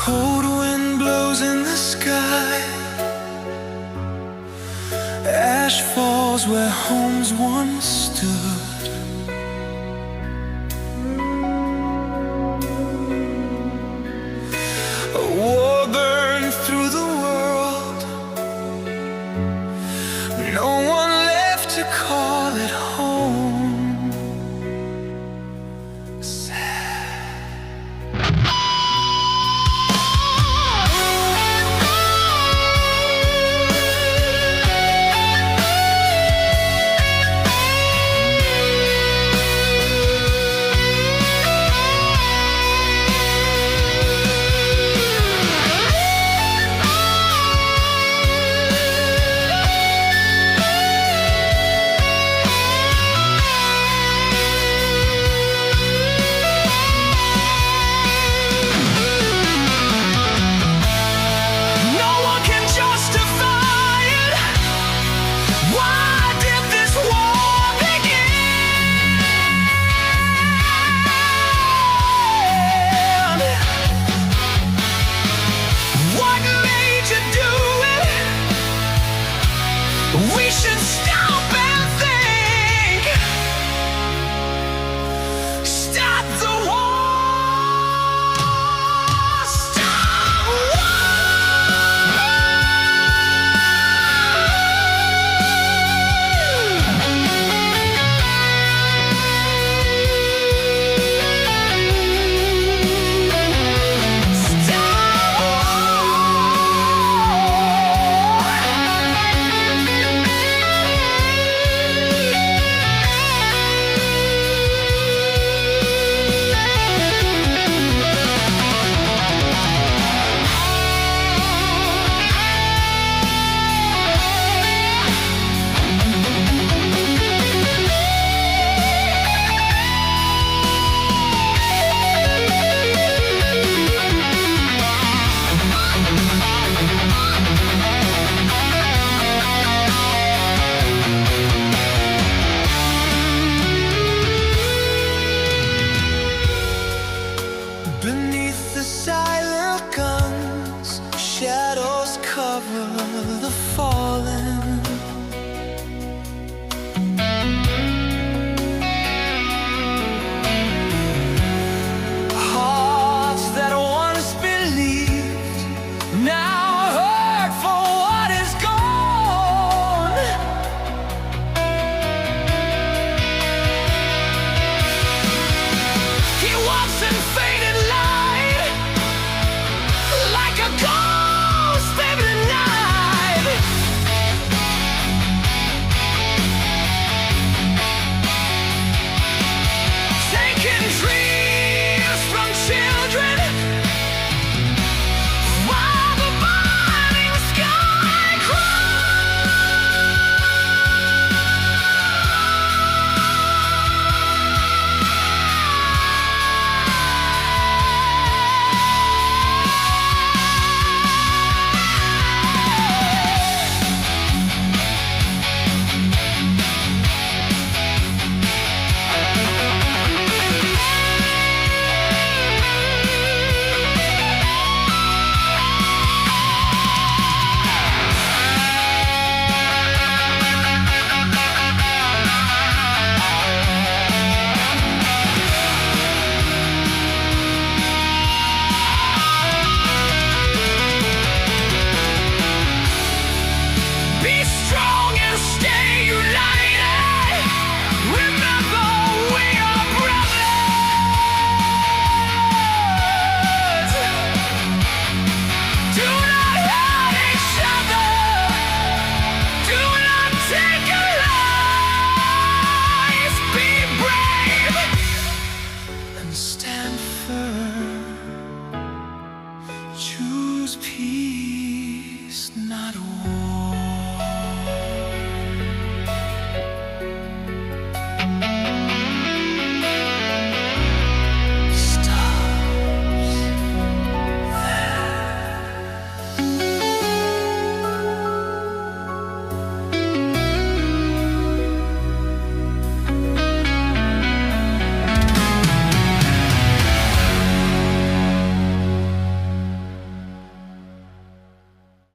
Cold wind blows in the sky, ash falls where homes once stood. A war burned through the world, no one left to call it home. We should stop and think. Stop the war. Stop beneath the silent guns, shadows cover the fallen. Hearts that once believed now hurt for what is gone. He walks in faded light, like a ghost in the night. Taking dreams from children, while the burning sky be strong and stay united. Remember, we are brothers. Do not hurt each other. Do not take your lives. Be brave and stand firm.